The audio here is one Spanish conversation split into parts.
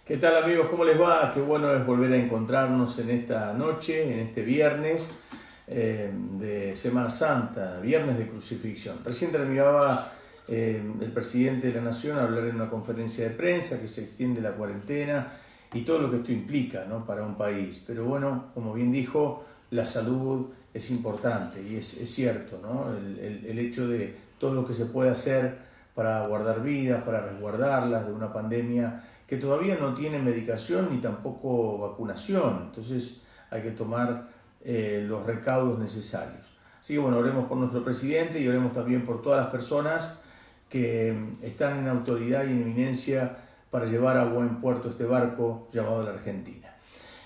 ¿Qué tal amigos? ¿Cómo les va? Qué bueno es volver a encontrarnos en esta noche, en este viernes de Semana Santa, viernes de crucifixión. Recién terminaba el presidente de la Nación a hablar en una conferencia de prensa que se extiende la cuarentena y todo lo que esto implica, ¿no?, para un país. Pero bueno, como bien dijo, la salud es importante y es cierto, ¿no? El hecho de todo lo que se puede hacer para guardar vidas, para resguardarlas de una pandemia que todavía no tiene medicación ni tampoco vacunación. Entonces hay que tomar los recaudos necesarios. Así que bueno, oremos por nuestro presidente y oremos también por todas las personas que están en autoridad y en eminencia para llevar a buen puerto este barco llamado la Argentina.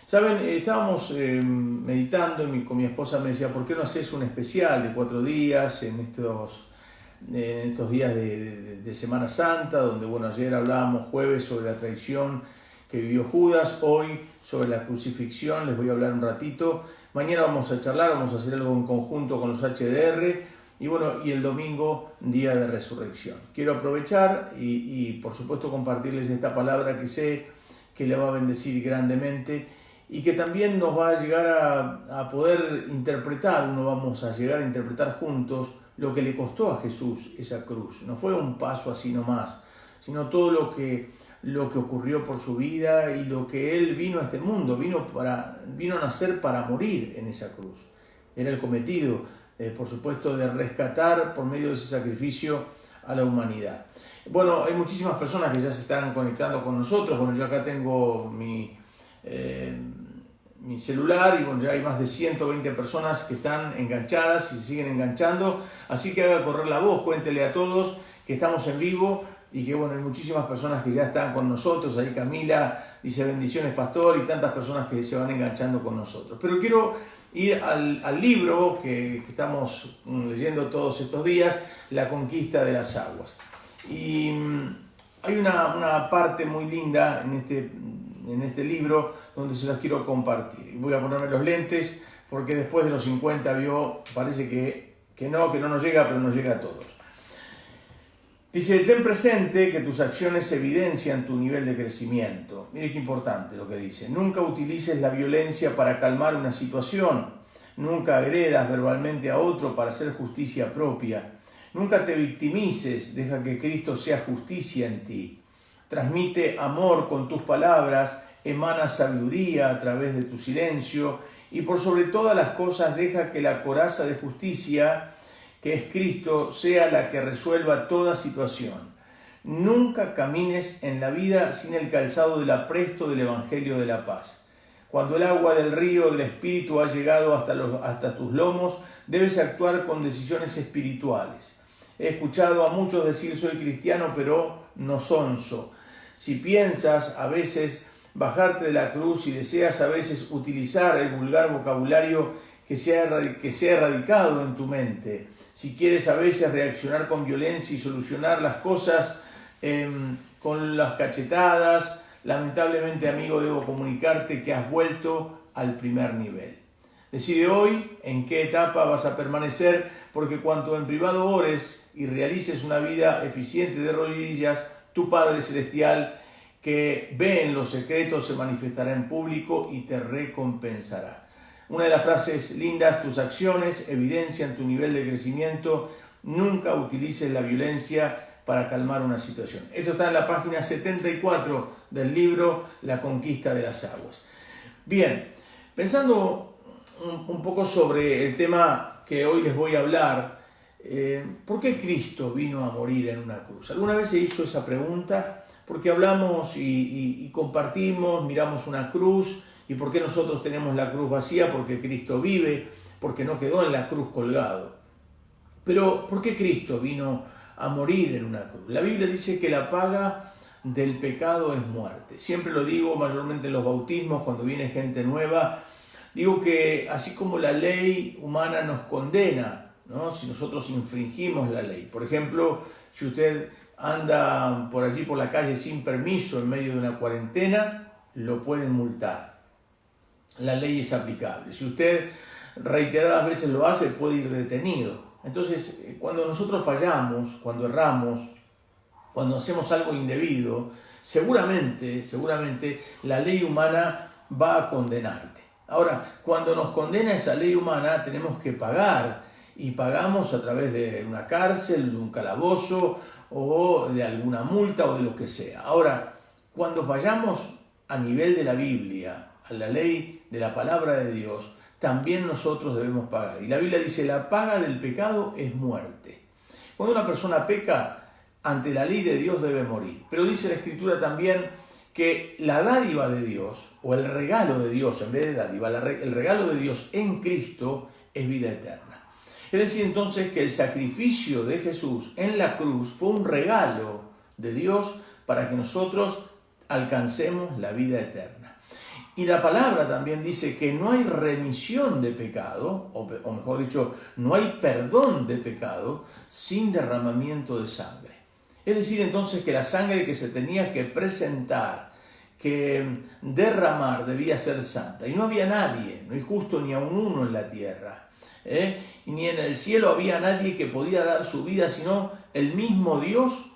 Saben, estábamos meditando y con mi esposa me decía, ¿por qué no haces un especial de 4 días en estos días de Semana Santa, donde bueno, ayer hablábamos jueves sobre la traición que vivió Judas, hoy sobre la crucifixión, les voy a hablar un ratito, mañana vamos a charlar, vamos a hacer algo en conjunto con los HDR, y bueno, y el domingo, día de resurrección. Quiero aprovechar y por supuesto compartirles esta palabra que sé que le va a bendecir grandemente y que también nos va a llegar a poder interpretar, vamos a llegar a interpretar juntos lo que le costó a Jesús esa cruz. No fue un paso así nomás, sino todo lo que ocurrió por su vida y lo que Él vino a este mundo, vino a nacer para morir en esa cruz. Era el cometido, por supuesto, de rescatar por medio de ese sacrificio a la humanidad. Bueno, hay muchísimas personas que ya se están conectando con nosotros. Bueno, yo acá tengo mi celular y bueno, ya hay más de 120 personas que están enganchadas y se siguen enganchando, así que haga correr la voz, cuéntele a todos que estamos en vivo y que bueno, hay muchísimas personas que ya están con nosotros. Ahí Camila dice bendiciones pastor y tantas personas que se van enganchando con nosotros. Pero quiero ir al libro que estamos leyendo todos estos días, La conquista de las aguas. Y hay una parte muy linda en este libro donde se los quiero compartir. Voy a ponerme los lentes porque después de los 50 parece que no nos llega, pero nos llega a todos. Dice, ten presente que tus acciones evidencian tu nivel de crecimiento. Mire qué importante lo que dice. Nunca utilices la violencia para calmar una situación. Nunca agredas verbalmente a otro para hacer justicia propia. Nunca te victimices, deja que Cristo sea justicia en ti. Transmite amor con tus palabras, emana sabiduría a través de tu silencio y por sobre todas las cosas deja que la coraza de justicia, que es Cristo, sea la que resuelva toda situación. Nunca camines en la vida sin el calzado del apresto del Evangelio de la paz. Cuando el agua del río del Espíritu ha llegado hasta tus lomos, debes actuar con decisiones espirituales. He escuchado a muchos decir soy cristiano, pero no sonso. Si piensas a veces bajarte de la cruz y deseas a veces utilizar el vulgar vocabulario que se ha erradicado en tu mente, si quieres a veces reaccionar con violencia y solucionar las cosas con las cachetadas, lamentablemente, amigo, debo comunicarte que has vuelto al primer nivel. Decide hoy en qué etapa vas a permanecer, porque cuanto en privado ores y realices una vida eficiente de rodillas, tu Padre Celestial, que ve en los secretos, se manifestará en público y te recompensará. Una de las frases lindas, tus acciones evidencian tu nivel de crecimiento. Nunca utilices la violencia para calmar una situación. Esto está en la página 74 del libro La conquista de las aguas. Bien, pensando un poco sobre el tema que hoy les voy a hablar, ¿por qué Cristo vino a morir en una cruz? ¿Alguna vez se hizo esa pregunta? Porque hablamos y compartimos, miramos una cruz, y ¿por qué nosotros tenemos la cruz vacía? Porque Cristo vive, porque no quedó en la cruz colgado. Pero ¿por qué Cristo vino a morir en una cruz? La Biblia dice que la paga del pecado es muerte. Siempre lo digo, mayormente en los bautismos, cuando viene gente nueva, digo que así como la ley humana nos condena, ¿no?, si nosotros infringimos la ley. Por ejemplo, si usted anda por allí por la calle sin permiso en medio de una cuarentena, lo pueden multar. La ley es aplicable. Si usted reiteradas veces lo hace, puede ir detenido. Entonces, cuando nosotros fallamos, cuando erramos, cuando hacemos algo indebido, seguramente la ley humana va a condenarte. Ahora, cuando nos condena esa ley humana, tenemos que pagar, y pagamos a través de una cárcel, de un calabozo, o de alguna multa, o de lo que sea. Ahora, cuando fallamos a nivel de la Biblia, a la ley de la palabra de Dios, también nosotros debemos pagar. Y la Biblia dice, la paga del pecado es muerte. Cuando una persona peca, ante la ley de Dios debe morir. Pero dice la Escritura también que la dádiva de Dios, o el regalo de Dios, en vez de dádiva, el regalo de Dios en Cristo es vida eterna. Es decir, entonces, que el sacrificio de Jesús en la cruz fue un regalo de Dios para que nosotros alcancemos la vida eterna. Y la palabra también dice que no hay remisión de pecado, o mejor dicho, no hay perdón de pecado sin derramamiento de sangre. Es decir, entonces, que la sangre que se tenía que presentar, que derramar, debía ser santa. Y no había nadie, no hay justo ni aun uno en la tierra. Y ni en el cielo había nadie que podía dar su vida, sino el mismo Dios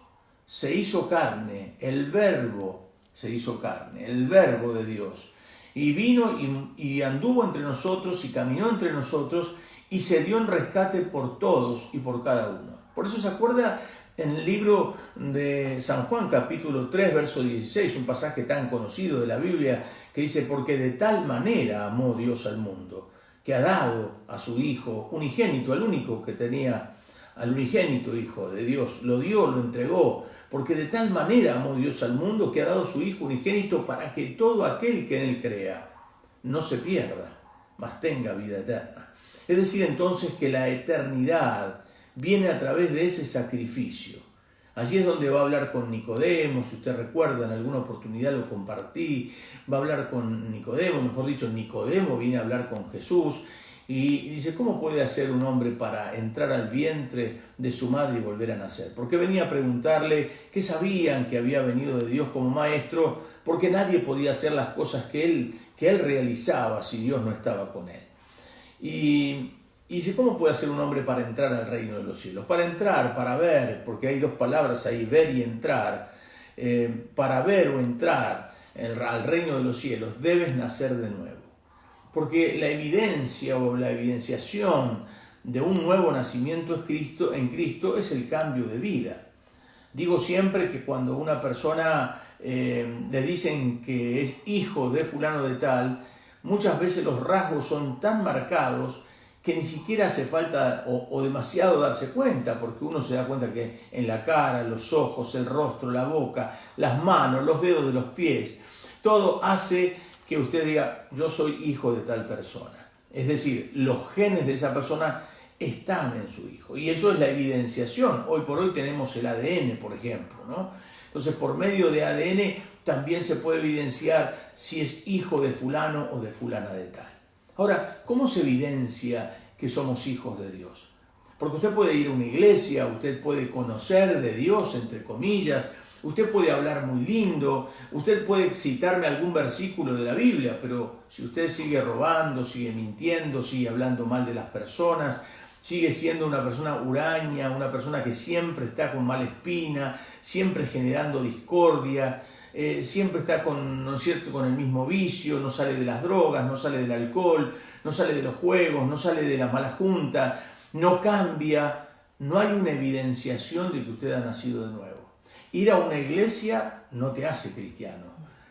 se hizo carne, el Verbo se hizo carne, el Verbo de Dios. Y vino y anduvo entre nosotros y caminó entre nosotros y se dio en rescate por todos y por cada uno. Por eso se acuerda en el libro de San Juan, capítulo 3, verso 16, un pasaje tan conocido de la Biblia que dice, porque de tal manera amó Dios al mundo, que ha dado a su Hijo unigénito, al único que tenía, al unigénito Hijo de Dios, lo dio, lo entregó, porque de tal manera amó Dios al mundo, que ha dado a su Hijo unigénito para que todo aquel que en él crea no se pierda, mas tenga vida eterna. Es decir, entonces, que la eternidad viene a través de ese sacrificio. Allí es donde va a hablar con Nicodemo, si usted recuerda, en alguna oportunidad lo compartí, va a hablar con Nicodemo, mejor dicho, Nicodemo viene a hablar con Jesús y dice, ¿cómo puede hacer un hombre para entrar al vientre de su madre y volver a nacer? Porque venía a preguntarle qué sabían que había venido de Dios como maestro, porque nadie podía hacer las cosas que él realizaba si Dios no estaba con él. Y dice, ¿cómo puede hacer un hombre para entrar al reino de los cielos? Para entrar, para ver, porque hay dos palabras ahí, ver y entrar. Para ver o entrar al reino de los cielos, debes nacer de nuevo. Porque la evidencia o la evidenciación de un nuevo nacimiento en Cristo es el cambio de vida. Digo siempre que cuando una persona le dicen que es hijo de fulano de tal, muchas veces los rasgos son tan marcados que ni siquiera hace falta o demasiado darse cuenta, porque uno se da cuenta que en la cara, los ojos, el rostro, la boca, las manos, los dedos de los pies, todo hace que usted diga, yo soy hijo de tal persona. Es decir, los genes de esa persona están en su hijo. Y eso es la evidenciación. Hoy por hoy tenemos el ADN, por ejemplo, ¿no? Entonces, por medio de ADN también se puede evidenciar si es hijo de fulano o de fulana de tal. Ahora, ¿cómo se evidencia que somos hijos de Dios? Porque usted puede ir a una iglesia, usted puede conocer de Dios, entre comillas, usted puede hablar muy lindo, usted puede citarme algún versículo de la Biblia, pero si usted sigue robando, sigue mintiendo, sigue hablando mal de las personas, sigue siendo una persona huraña, una persona que siempre está con mala espina, siempre generando discordia, siempre está ¿no es cierto?, con el mismo vicio, no sale de las drogas, no sale del alcohol, no sale de los juegos, no sale de la mala junta, no cambia, no hay una evidenciación de que usted ha nacido de nuevo. Ir a una iglesia no te hace cristiano.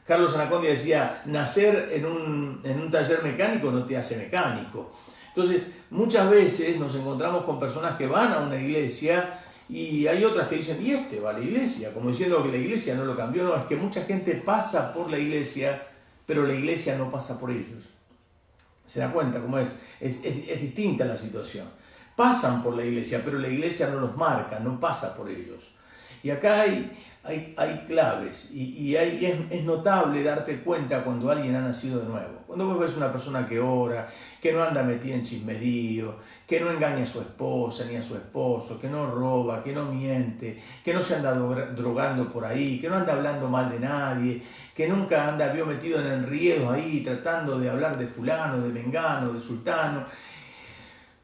Carlos Anacondia decía, nacer en un taller mecánico no te hace mecánico. Entonces, muchas veces nos encontramos con personas que van a una iglesia y hay otras que dicen, ¿y este va a la iglesia? Como diciendo que la iglesia no lo cambió. No, es que mucha gente pasa por la iglesia, pero la iglesia no pasa por ellos. ¿Se da cuenta cómo es? Es distinta la situación. Pasan por la iglesia, pero la iglesia no los marca, no pasa por ellos. Y acá hay claves y es notable darte cuenta cuando alguien ha nacido de nuevo. Cuando vos ves una persona que ora, que no anda metida en chismerío, que no engaña a su esposa ni a su esposo, que no roba, que no miente, que no se anda drogando por ahí, que no anda hablando mal de nadie, que nunca anda metido en enriedos ahí tratando de hablar de fulano, de mengano, de sultano.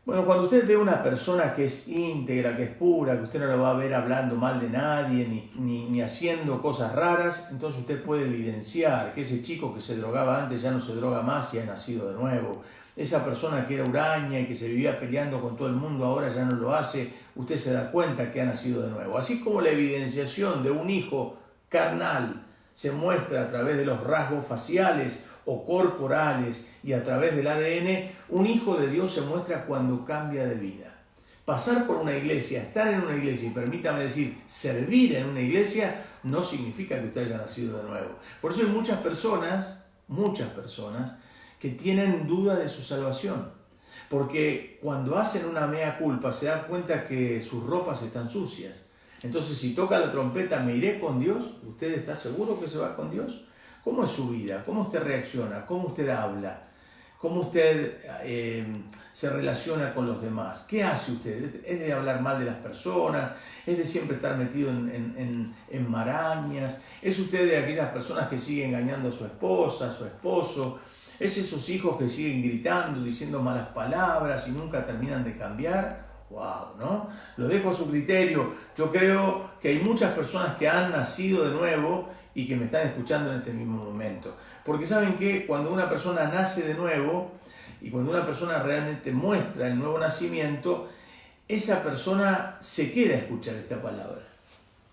Bueno, cuando usted ve una persona que es íntegra, que es pura, que usted no lo va a ver hablando mal de nadie, ni haciendo cosas raras, entonces usted puede evidenciar que ese chico que se drogaba antes ya no se droga más y ha nacido de nuevo. Esa persona que era huraña y que se vivía peleando con todo el mundo ahora ya no lo hace, usted se da cuenta que ha nacido de nuevo. Así como la evidenciación de un hijo carnal se muestra a través de los rasgos faciales o corporales y a través del ADN, un hijo de Dios se muestra cuando cambia de vida. Pasar por una iglesia, estar en una iglesia y permítame decir, servir en una iglesia, no significa que usted haya nacido de nuevo. Por eso hay muchas personas que tienen duda de su salvación. Porque cuando hacen una mea culpa se dan cuenta que sus ropas están sucias. Entonces, si toca la trompeta, ¿me iré con Dios? ¿Usted está seguro que se va con Dios? ¿Cómo es su vida? ¿Cómo usted reacciona? ¿Cómo usted habla? ¿Cómo usted se relaciona con los demás? ¿Qué hace usted? ¿Es de hablar mal de las personas? ¿Es de siempre estar metido en marañas? ¿Es usted de aquellas personas que siguen engañando a su esposa, a su esposo? ¿Es esos hijos que siguen gritando, diciendo malas palabras y nunca terminan de cambiar? ¡Wow! ¿No? Lo dejo a su criterio. Yo creo que hay muchas personas que han nacido de nuevo y que me están escuchando en este mismo momento. Porque saben que cuando una persona nace de nuevo y cuando una persona realmente muestra el nuevo nacimiento, esa persona se queda a escuchar esta palabra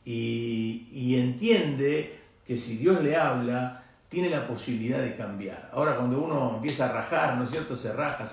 y entiende que si Dios le habla, tiene la posibilidad de cambiar. Ahora cuando uno empieza a rajar, ¿no es cierto? Se raja,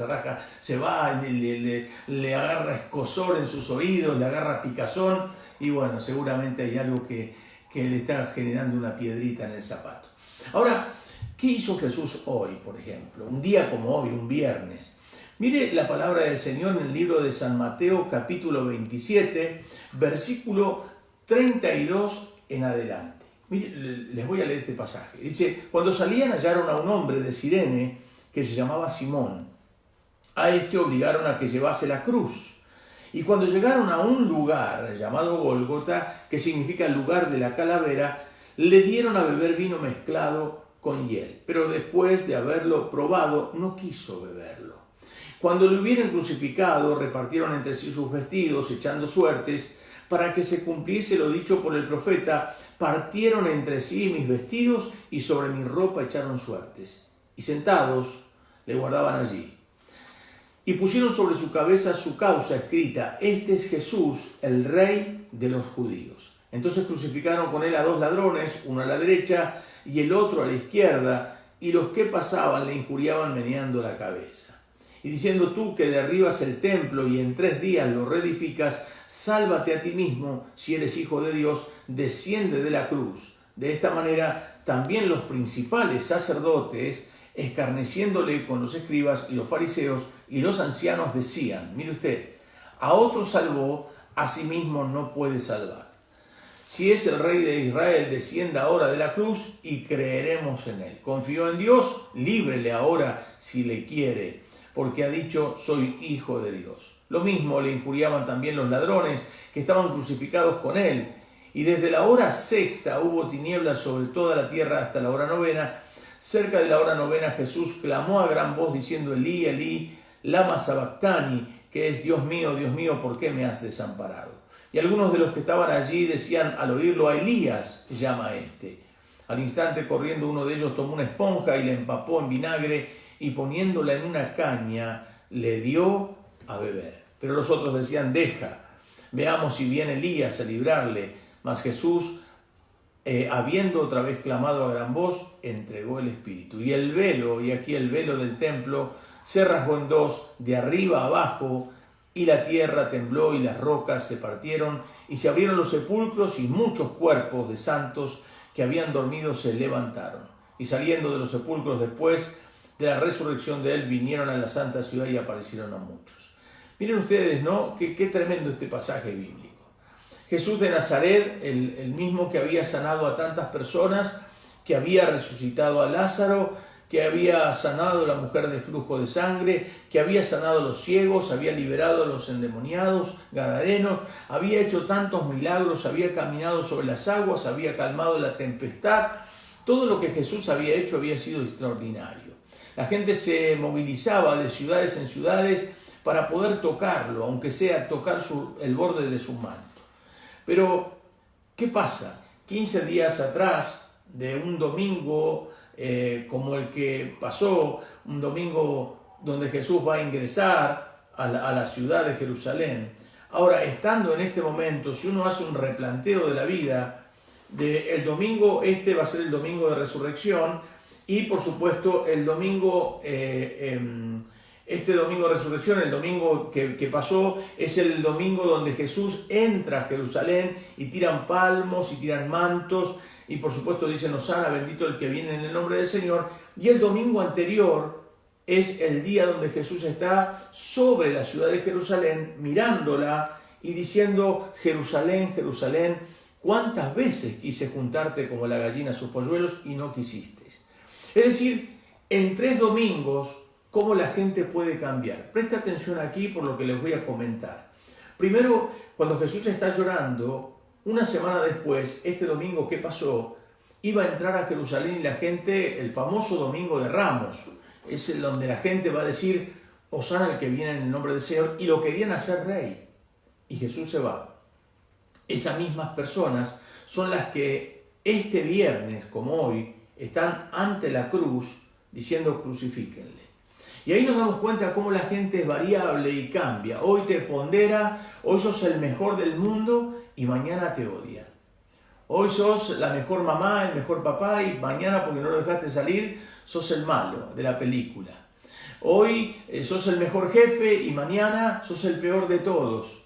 se va, le agarra escozor en sus oídos, le agarra picazón y bueno, seguramente hay algo que le está generando una piedrita en el zapato. Ahora, ¿qué hizo Jesús hoy, por ejemplo? Un día como hoy, un viernes. Mire la palabra del Señor en el libro de San Mateo, capítulo 27, versículo 32 en adelante. Mire, les voy a leer este pasaje. Dice, cuando salían hallaron a un hombre de Cirene que se llamaba Simón. A este obligaron a que llevase la cruz. Y cuando llegaron a un lugar llamado Gólgota, que significa el lugar de la calavera, le dieron a beber vino mezclado con hiel. Pero después de haberlo probado, no quiso beberlo. Cuando le hubieron crucificado, repartieron entre sí sus vestidos, echando suertes, para que se cumpliese lo dicho por el profeta, partieron entre sí mis vestidos y sobre mi ropa echaron suertes. Y sentados le guardaban allí. Y pusieron sobre su cabeza su causa escrita, este es Jesús, el Rey de los judíos. Entonces crucificaron con él a dos ladrones, uno a la derecha y el otro a la izquierda, y los que pasaban le injuriaban meneando la cabeza. Y diciendo tú que derribas el templo y en 3 días lo reedificas, sálvate a ti mismo, si eres hijo de Dios, desciende de la cruz. De esta manera también los principales sacerdotes, escarneciéndole con los escribas y los fariseos y los ancianos, decían, mire usted, a otro salvó, a sí mismo no puede salvar. Si es el Rey de Israel, descienda ahora de la cruz y creeremos en él. Confió en Dios, líbrele ahora si le quiere, porque ha dicho, soy hijo de Dios. Lo mismo le injuriaban también los ladrones que estaban crucificados con él. Y desde la hora 6 hubo tinieblas sobre toda la tierra hasta la hora 9. Cerca de la hora 9 Jesús clamó a gran voz diciendo, Elí, Elí, lama sabactani, que es Dios mío, ¿por qué me has desamparado? Y algunos de los que estaban allí decían al oírlo, a Elías llama a este. Al instante corriendo uno de ellos tomó una esponja y la empapó en vinagre y poniéndola en una caña le dio a beber. Pero los otros decían, deja, veamos si viene Elías a librarle. Mas Jesús, habiendo otra vez clamado a gran voz, entregó el espíritu. Y el velo, y aquí el velo del templo, se rasgó en dos, de arriba a abajo, y la tierra tembló y las rocas se partieron, y se abrieron los sepulcros, y muchos cuerpos de santos que habían dormido se levantaron. Y saliendo de los sepulcros después de la resurrección de él, vinieron a la santa ciudad y aparecieron a muchos. Miren ustedes, ¿no? Qué tremendo este pasaje bíblico. Jesús de Nazaret, el mismo que había sanado a tantas personas, que había resucitado a Lázaro, que había sanado a la mujer de flujo de sangre, que había sanado a los ciegos, había liberado a los endemoniados, gadarenos, había hecho tantos milagros, había caminado sobre las aguas, había calmado la tempestad. Todo lo que Jesús había hecho había sido extraordinario. La gente se movilizaba de ciudades en ciudades para poder tocarlo, aunque sea tocar el borde de su manto. Pero, ¿qué pasa? 15 días atrás, de un domingo como el que pasó, un domingo donde Jesús va a ingresar a la ciudad de Jerusalén. Ahora, estando en este momento, si uno hace un replanteo de la vida, el domingo va a ser el domingo de resurrección, y por supuesto el domingo, este domingo de resurrección, el domingo que pasó, es el domingo donde Jesús entra a Jerusalén y tiran palmos y tiran mantos, y por supuesto dicen Hosana, bendito el que viene en el nombre del Señor. Y el domingo anterior es el día donde Jesús está sobre la ciudad de Jerusalén, mirándola y diciendo: Jerusalén, Jerusalén, ¿cuántas veces quise juntarte como la gallina a sus polluelos y no quisiste? Es decir, en 3 domingos, ¿cómo la gente puede cambiar? Presta atención aquí por lo que les voy a comentar. Primero, cuando Jesús está llorando, una semana después, este domingo que pasó, iba a entrar a Jerusalén y la gente, el famoso Domingo de Ramos, es el donde la gente va a decir: Hosana al que viene en el nombre del Señor, y lo querían hacer rey. Y Jesús se va. Esas mismas personas son las que este viernes, como hoy, están ante la cruz diciendo: crucifíquenle. Y ahí nos damos cuenta de cómo la gente es variable y cambia. Hoy te pondera, hoy sos el mejor del mundo y mañana te odia. Hoy sos la mejor mamá, el mejor papá, y mañana, porque no lo dejaste salir, sos el malo de la película. Hoy sos el mejor jefe y mañana sos el peor de todos.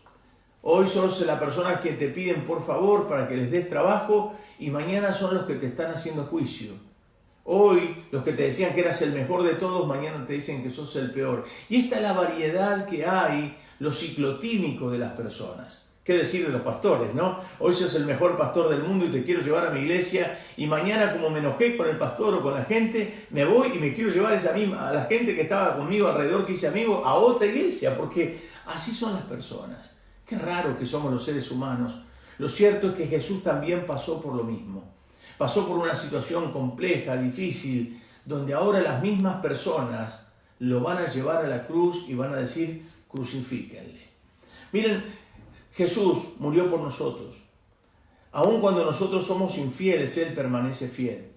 Hoy sos la persona que te piden por favor para que les des trabajo y mañana son los que te están haciendo juicio. Hoy los que te decían que eras el mejor de todos, mañana te dicen que sos el peor. Y esta es la variedad que hay, lo ciclotímico de las personas. ¿Qué decir de los pastores, no? Hoy sos el mejor pastor del mundo y te quiero llevar a mi iglesia, y mañana, como me enojé con el pastor o con la gente, me voy y me quiero llevar a la gente que estaba conmigo alrededor, que hice amigo, a otra iglesia, porque así son las personas. Qué raro que somos los seres humanos. Lo cierto es que Jesús también pasó por lo mismo. Pasó por una situación compleja, difícil, donde ahora las mismas personas lo van a llevar a la cruz y van a decir: crucifíquenle. Miren, Jesús murió por nosotros. Aun cuando nosotros somos infieles, Él permanece fiel.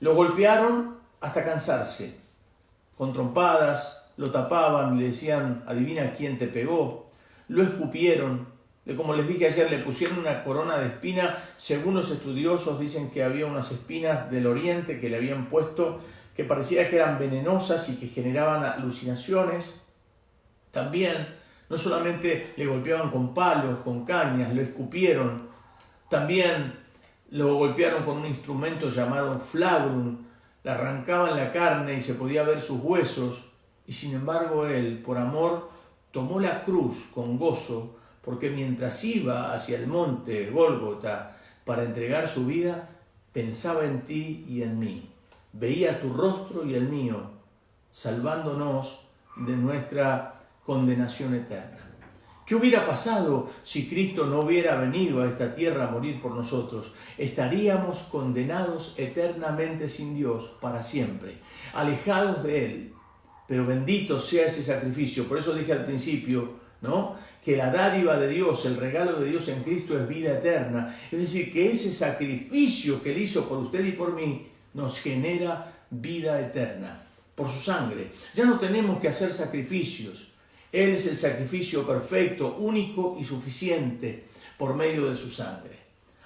Lo golpearon hasta cansarse, con trompadas, lo tapaban, le decían: adivina quién te pegó. Lo escupieron. Como les dije ayer, le pusieron una corona de espina. Según los estudiosos, dicen que había unas espinas del oriente que le habían puesto, que parecía que eran venenosas y que generaban alucinaciones. También, no solamente le golpeaban con palos, con cañas, lo escupieron. También lo golpearon con un instrumento llamado flagrum. Le arrancaban la carne y se podía ver sus huesos. Y sin embargo, Él, por amor, tomó la cruz con gozo, porque mientras iba hacia el monte Gólgota para entregar su vida, pensaba en ti y en mí. Veía tu rostro y el mío, salvándonos de nuestra condenación eterna. ¿Qué hubiera pasado si Cristo no hubiera venido a esta tierra a morir por nosotros? Estaríamos condenados eternamente sin Dios para siempre, alejados de Él. Pero bendito sea ese sacrificio. Por eso dije al principio, ¿no?, que la dádiva de Dios, el regalo de Dios en Cristo es vida eterna. Es decir, que ese sacrificio que Él hizo por usted y por mí nos genera vida eterna por su sangre. Ya no tenemos que hacer sacrificios. Él es el sacrificio perfecto, único y suficiente por medio de su sangre.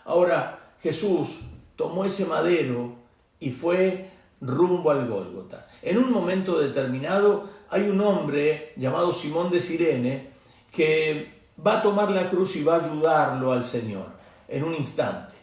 Ahora, Jesús tomó ese madero y fue rumbo al Gólgota. En un momento determinado hay un hombre llamado Simón de Cirene que va a tomar la cruz y va a ayudarlo al Señor en un instante.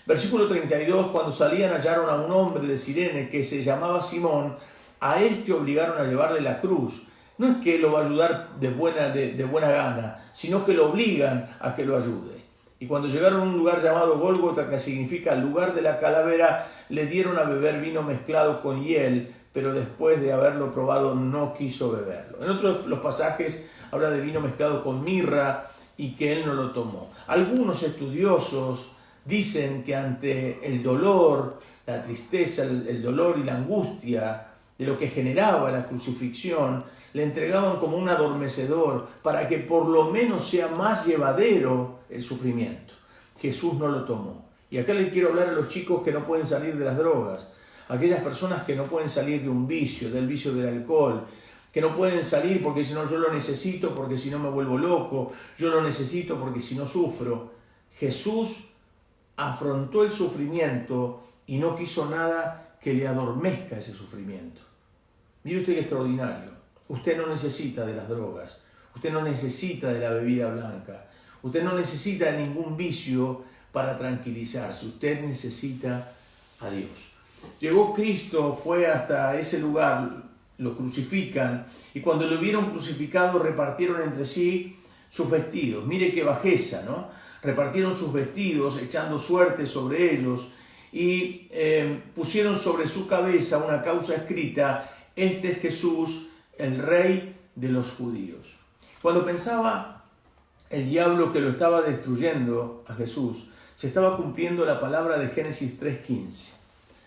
Versículo 32, cuando salían hallaron a un hombre de Cirene que se llamaba Simón. A este obligaron a llevarle la cruz. No es que lo va a ayudar de buena gana, sino que lo obligan a que lo ayude. Y cuando llegaron a un lugar llamado Gólgota, que significa lugar de la calavera, le dieron a beber vino mezclado con hiel, pero después de haberlo probado no quiso beberlo. En otros los pasajes habla de vino mezclado con mirra y que él no lo tomó. Algunos estudiosos dicen que ante el dolor, la tristeza, el dolor y la angustia de lo que generaba la crucifixión, le entregaban como un adormecedor para que por lo menos sea más llevadero el sufrimiento. Jesús no lo tomó. Y acá les quiero hablar a los chicos que no pueden salir de las drogas, aquellas personas que no pueden salir de un vicio, del vicio del alcohol, que no pueden salir porque si no yo lo necesito, porque si no me vuelvo loco, yo lo necesito porque si no sufro. Jesús afrontó el sufrimiento y no quiso nada que le adormezca ese sufrimiento. Mire usted qué extraordinario. Usted no necesita de las drogas, usted no necesita de la bebida blanca, usted no necesita de ningún vicio para tranquilizarse, usted necesita a Dios. Llegó Cristo, fue hasta ese lugar, lo crucifican, y cuando lo vieron crucificado repartieron entre sí sus vestidos. Mire qué bajeza, ¿no? Repartieron sus vestidos, echando suerte sobre ellos, y pusieron sobre su cabeza una causa escrita: este es Jesús, el Rey de los judíos. Cuando pensaba el diablo que lo estaba destruyendo a Jesús, se estaba cumpliendo la palabra de Génesis 3:15,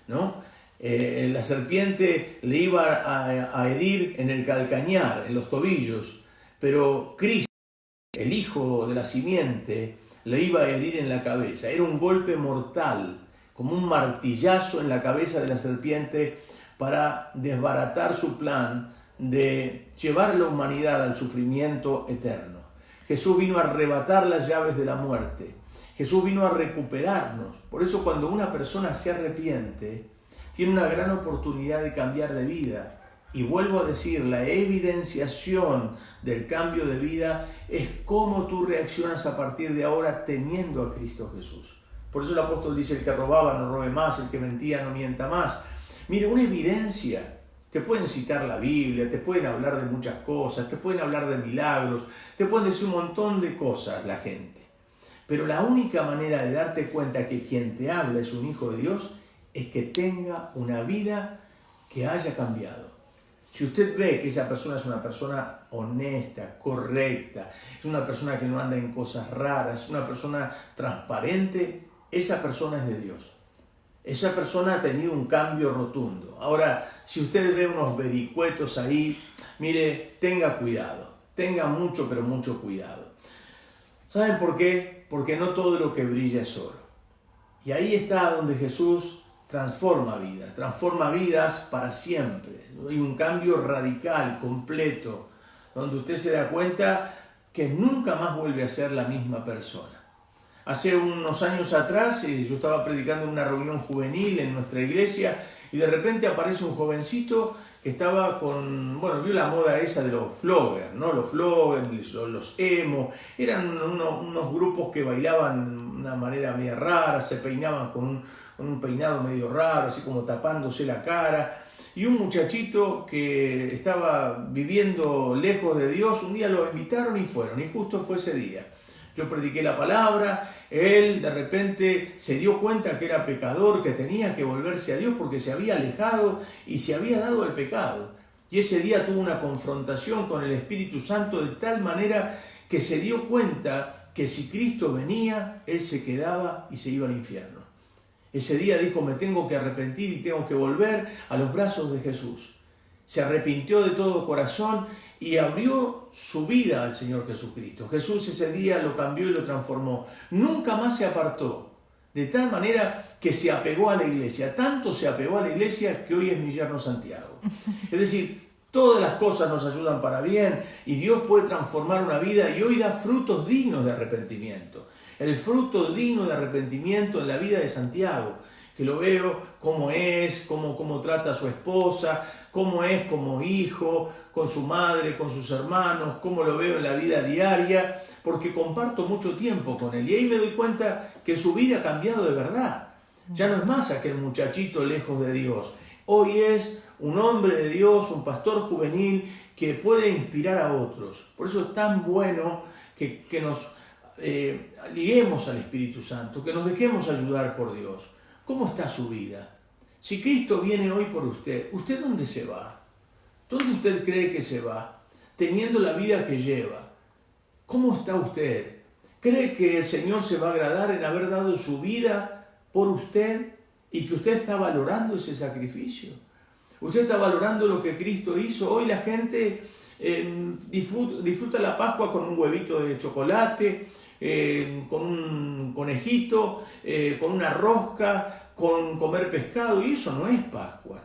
¿no? La serpiente le iba a herir en el calcañar, en los tobillos, pero Cristo, el hijo de la simiente, le iba a herir en la cabeza. Era un golpe mortal, como un martillazo en la cabeza de la serpiente para desbaratar su plan de llevar la humanidad al sufrimiento eterno. Jesús vino a arrebatar las llaves de la muerte. Jesús vino a recuperarnos. Por eso cuando una persona se arrepiente, tiene una gran oportunidad de cambiar de vida. Y vuelvo a decir, la evidenciación del cambio de vida es cómo tú reaccionas a partir de ahora teniendo a Cristo Jesús. Por eso el apóstol dice: el que robaba no robe más, el que mentía no mienta más. Mire, una evidencia. Te pueden citar la Biblia, te pueden hablar de muchas cosas, te pueden hablar de milagros, te pueden decir un montón de cosas la gente. Pero la única manera de darte cuenta que quien te habla es un hijo de Dios es que tenga una vida que haya cambiado. Si usted ve que esa persona es una persona honesta, correcta, es una persona que no anda en cosas raras, es una persona transparente, esa persona es de Dios. Esa persona ha tenido un cambio rotundo. Ahora, si usted ve unos vericuetos ahí, mire, tenga cuidado. Tenga mucho, pero mucho cuidado. ¿Saben por qué? Porque no todo lo que brilla es oro. Y ahí está donde Jesús transforma vidas para siempre. Hay un cambio radical, completo, donde usted se da cuenta que nunca más vuelve a ser la misma persona. Hace unos años atrás yo estaba predicando en una reunión juvenil en nuestra iglesia y de repente aparece un jovencito que estaba vio la moda esa de los floggers, ¿no? Los floggers, los emo, eran unos grupos que bailaban de una manera media rara, se peinaban con un peinado medio raro, así como tapándose la cara. Y un muchachito que estaba viviendo lejos de Dios, un día lo invitaron y fueron, y justo fue ese día. Yo prediqué la palabra, él de repente se dio cuenta que era pecador, que tenía que volverse a Dios porque se había alejado y se había dado al pecado. Y ese día tuvo una confrontación con el Espíritu Santo de tal manera que se dio cuenta que si Cristo venía, él se quedaba y se iba al infierno. Ese día dijo: me tengo que arrepentir y tengo que volver a los brazos de Jesús. Se arrepintió de todo corazón y abrió su vida al Señor Jesucristo. Jesús ese día lo cambió y lo transformó. Nunca más se apartó, de tal manera que se apegó a la iglesia. Tanto se apegó a la iglesia que hoy es mi yerno Santiago. Es decir, todas las cosas nos ayudan para bien y Dios puede transformar una vida y hoy da frutos dignos de arrepentimiento. El fruto digno de arrepentimiento en la vida de Santiago, que lo veo cómo es, cómo trata a su esposa, cómo es como hijo, con su madre, con sus hermanos, cómo lo veo en la vida diaria, porque comparto mucho tiempo con él. Y ahí me doy cuenta que su vida ha cambiado de verdad. Ya no es más aquel muchachito lejos de Dios. Hoy es un hombre de Dios, un pastor juvenil que puede inspirar a otros. Por eso es tan bueno que nos liguemos al Espíritu Santo, que nos dejemos ayudar por Dios. ¿Cómo está su vida? Si Cristo viene hoy por usted, ¿usted dónde se va? ¿Dónde usted cree que se va? Teniendo la vida que lleva. ¿Cómo está usted? ¿Cree que el Señor se va a agradar en haber dado su vida por usted y que usted está valorando ese sacrificio? ¿Usted está valorando lo que Cristo hizo? Hoy la gente disfruta la Pascua con un huevito de chocolate, con un conejito, con una rosca, con comer pescado, y eso no es Pascua.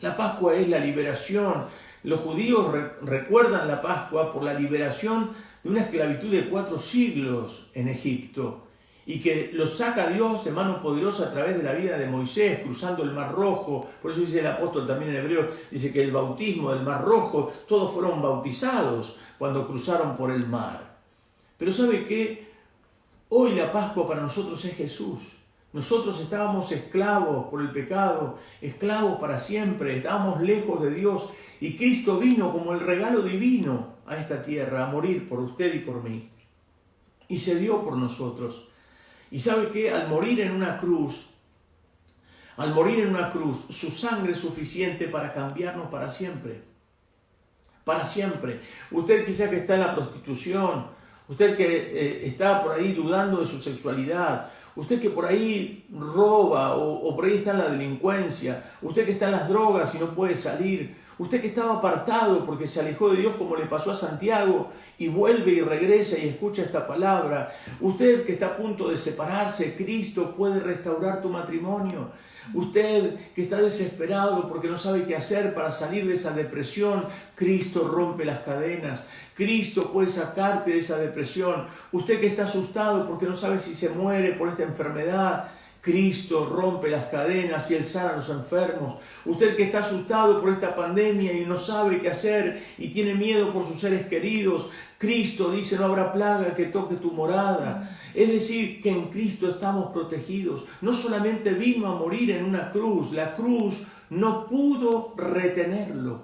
La Pascua es la liberación. Los judíos recuerdan la Pascua por la liberación de una esclavitud de 4 siglos en Egipto, y que los saca Dios de mano poderosa a través de la vida de Moisés, cruzando el Mar Rojo. Por eso dice el apóstol también en Hebreo, dice que el bautismo del Mar Rojo, todos fueron bautizados cuando cruzaron por el mar. Pero ¿sabe qué? Hoy la Pascua para nosotros es Jesús. Nosotros estábamos esclavos por el pecado, esclavos para siempre, estábamos lejos de Dios, y Cristo vino como el regalo divino a esta tierra a morir por usted y por mí. Y se dio por nosotros. Y sabe que al morir en una cruz, su sangre es suficiente para cambiarnos para siempre. Para siempre. Usted quizá que está en la prostitución, usted que está por ahí dudando de su sexualidad, usted que por ahí roba o por ahí está en la delincuencia, usted que está en las drogas y no puede salir, usted que estaba apartado porque se alejó de Dios como le pasó a Santiago y vuelve y regresa y escucha esta palabra, usted que está a punto de separarse, Cristo puede restaurar tu matrimonio. Usted que está desesperado porque no sabe qué hacer para salir de esa depresión, Cristo rompe las cadenas. Cristo puede sacarte de esa depresión. Usted que está asustado porque no sabe si se muere por esta enfermedad, Cristo rompe las cadenas y Él sana a los enfermos. Usted que está asustado por esta pandemia y no sabe qué hacer y tiene miedo por sus seres queridos, Cristo dice: no habrá plaga que toque tu morada. Es decir, que en Cristo estamos protegidos. No solamente vino a morir en una cruz, la cruz no pudo retenerlo.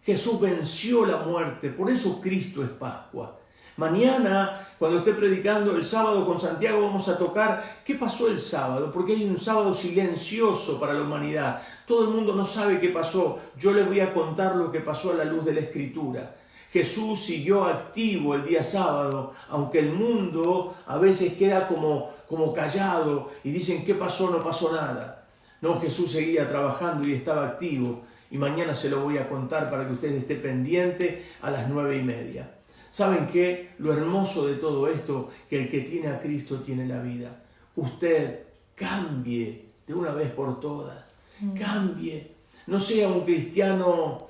Jesús venció la muerte, por eso Cristo es Pascua. Mañana, cuando esté predicando el sábado con Santiago, vamos a tocar qué pasó el sábado, porque hay un sábado silencioso para la humanidad. Todo el mundo no sabe qué pasó. Yo les voy a contar lo que pasó a la luz de la Escritura. Jesús siguió activo el día sábado, aunque el mundo a veces queda como callado y dicen: ¿qué pasó? No pasó nada. No, Jesús seguía trabajando y estaba activo, y mañana se lo voy a contar para que usted esté pendiente a las 9:30. ¿Saben qué? Lo hermoso de todo esto, que el que tiene a Cristo tiene la vida. Usted cambie de una vez por todas. Cambie. No sea un cristiano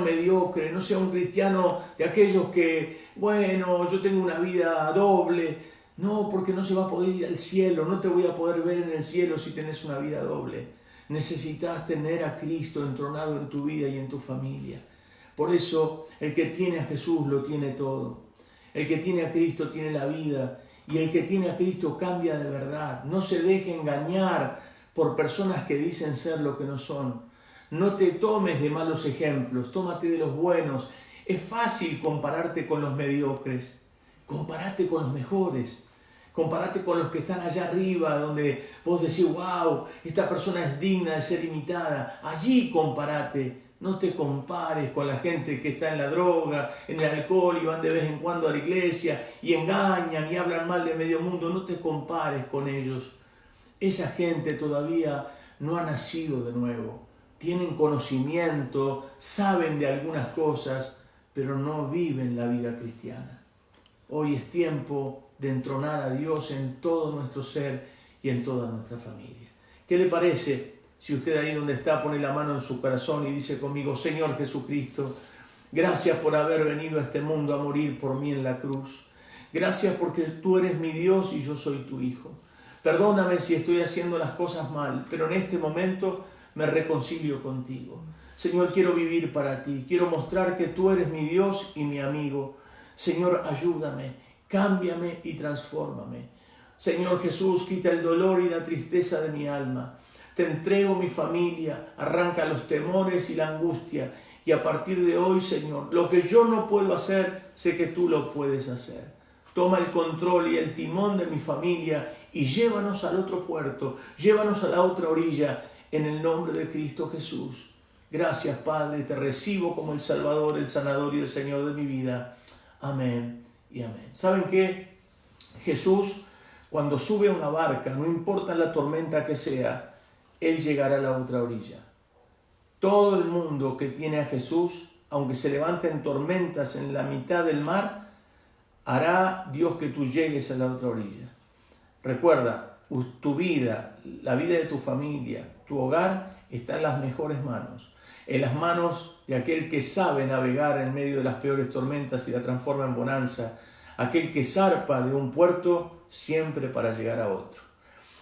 mediocre, no sea un cristiano de aquellos que, bueno, yo tengo una vida doble. No, porque no se va a poder ir al cielo, no te voy a poder ver en el cielo si tenés una vida doble. Necesitas tener a Cristo entronado en tu vida y en tu familia. Por eso, el que tiene a Jesús lo tiene todo. El que tiene a Cristo tiene la vida, y el que tiene a Cristo cambia de verdad. No se deje engañar por personas que dicen ser lo que no son. No te tomes de malos ejemplos, tómate de los buenos. Es fácil compararte con los mediocres. Compárate con los mejores. Compárate con los que están allá arriba, donde vos decís: wow, esta persona es digna de ser imitada. Allí compárate. No te compares con la gente que está en la droga, en el alcohol, y van de vez en cuando a la iglesia y engañan y hablan mal de medio mundo. No te compares con ellos. Esa gente todavía no ha nacido de nuevo. Tienen conocimiento, saben de algunas cosas, pero no viven la vida cristiana. Hoy es tiempo de entronar a Dios en todo nuestro ser y en toda nuestra familia. ¿Qué le parece si usted ahí donde está pone la mano en su corazón y dice conmigo: Señor Jesucristo, gracias por haber venido a este mundo a morir por mí en la cruz. Gracias porque tú eres mi Dios y yo soy tu Hijo. Perdóname si estoy haciendo las cosas mal, pero en este momento me reconcilio contigo. Señor, quiero vivir para ti, quiero mostrar que tú eres mi Dios y mi amigo. Señor, ayúdame, cámbiame y transfórmame. Señor Jesús, quita el dolor y la tristeza de mi alma. Te entrego mi familia, arranca los temores y la angustia. Y a partir de hoy, Señor, lo que yo no puedo hacer, sé que tú lo puedes hacer. Toma el control y el timón de mi familia y llévanos al otro puerto, llévanos a la otra orilla, en el nombre de Cristo Jesús. Gracias, Padre, te recibo como el Salvador, el Sanador y el Señor de mi vida. Amén y amén. ¿Saben qué? Jesús, cuando sube a una barca, no importa la tormenta que sea, Él llegará a la otra orilla. Todo el mundo que tiene a Jesús, aunque se levanten tormentas en la mitad del mar, hará Dios que tú llegues a la otra orilla. Recuerda, tu vida, la vida de tu familia, tu hogar está en las mejores manos. En las manos de aquel que sabe navegar en medio de las peores tormentas y la transforma en bonanza. Aquel que zarpa de un puerto siempre para llegar a otro.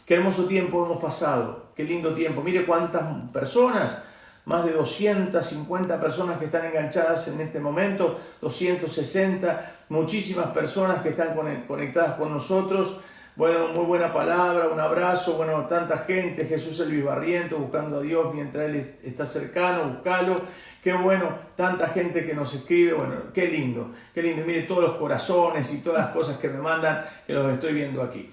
Qué hermoso tiempo hemos pasado. Qué lindo tiempo. Mire cuántas personas. Más de 250 personas que están enganchadas en este momento, 260, muchísimas personas que están conectadas con nosotros. Bueno, muy buena palabra, un abrazo, bueno, tanta gente, Jesús el Vivarriento, buscando a Dios mientras Él está cercano, búscalo. Qué bueno, tanta gente que nos escribe, bueno, qué lindo, qué lindo. Mire todos los corazones y todas las cosas que me mandan, que los estoy viendo aquí.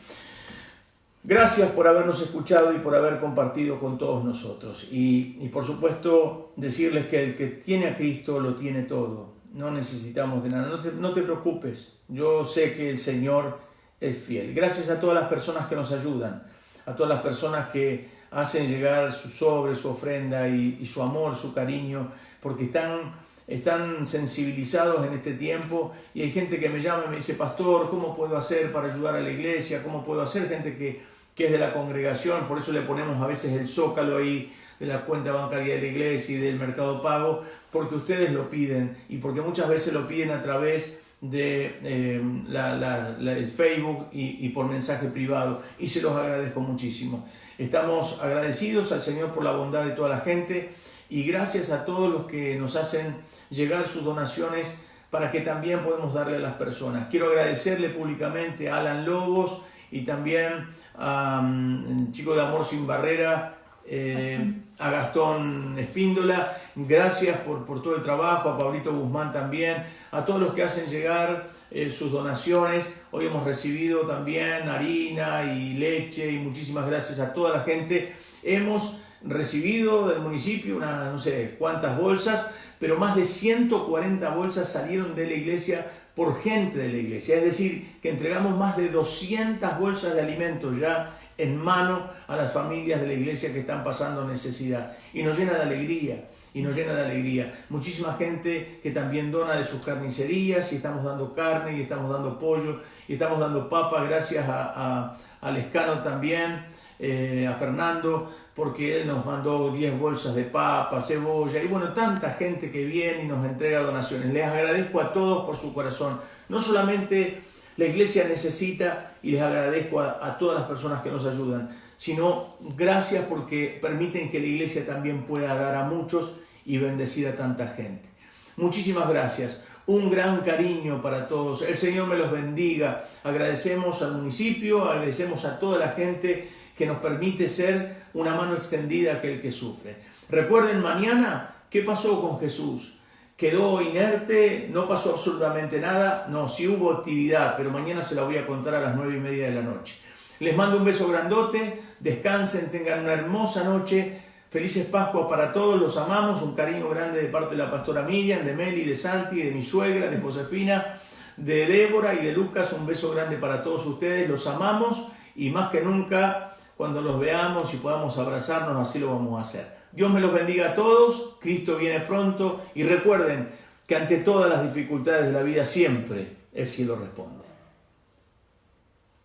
Gracias por habernos escuchado y por haber compartido con todos nosotros. Y por supuesto decirles que el que tiene a Cristo lo tiene todo. No necesitamos de nada. No te preocupes. Yo sé que el Señor es fiel. Gracias a todas las personas que nos ayudan. A todas las personas que hacen llegar su sobre, su ofrenda y su amor, su cariño. Porque están sensibilizados en este tiempo. Y hay gente que me llama y me dice, pastor, ¿cómo puedo hacer para ayudar a la iglesia? ¿Cómo puedo hacer? Gente que es de la congregación, por eso le ponemos a veces el zócalo ahí de la cuenta bancaria de la iglesia y del Mercado Pago, porque ustedes lo piden y porque muchas veces lo piden a través de el Facebook y por mensaje privado, y se los agradezco muchísimo. Estamos agradecidos al Señor por la bondad de toda la gente y gracias a todos los que nos hacen llegar sus donaciones para que también podamos darle a las personas. Quiero agradecerle públicamente a Alan Lobos y también a Chico de Amor Sin Barrera, a Gastón Espíndola. Gracias por todo el trabajo, a Pablito Guzmán también, a todos los que hacen llegar sus donaciones. Hoy hemos recibido también harina y leche y muchísimas gracias a toda la gente. Hemos recibido del municipio unas no sé cuántas bolsas, pero más de 140 bolsas salieron de la iglesia por gente de la iglesia, es decir, que entregamos más de 200 bolsas de alimentos ya en mano a las familias de la iglesia que están pasando necesidad. Y nos llena de alegría, Muchísima gente que también dona de sus carnicerías, y estamos dando carne, y estamos dando pollo, y estamos dando papa, gracias a Lescano también, a Fernando, porque él nos mandó 10 bolsas de papa, cebolla, y bueno, tanta gente que viene y nos entrega donaciones. Les agradezco a todos por su corazón. No solamente la iglesia necesita, y les agradezco a todas las personas que nos ayudan, sino gracias porque permiten que la iglesia también pueda dar a muchos y bendecir a tanta gente. Muchísimas gracias. Un gran cariño para todos. El Señor me los bendiga. Agradecemos al municipio, agradecemos a toda la gente que nos permite ser una mano extendida a aquel que sufre. Recuerden mañana, ¿qué pasó con Jesús? ¿Quedó inerte? ¿No pasó absolutamente nada? No, sí hubo actividad, pero mañana se la voy a contar a las 9:30 de la noche. Les mando un beso grandote, descansen, tengan una hermosa noche, felices Pascuas para todos, los amamos, un cariño grande de parte de la pastora Miriam, de Meli, de Santi, de mi suegra, de Josefina, de Débora y de Lucas, un beso grande para todos ustedes, los amamos y más que nunca, cuando los veamos y podamos abrazarnos, así lo vamos a hacer. Dios me los bendiga a todos, Cristo viene pronto y recuerden que ante todas las dificultades de la vida siempre el cielo responde.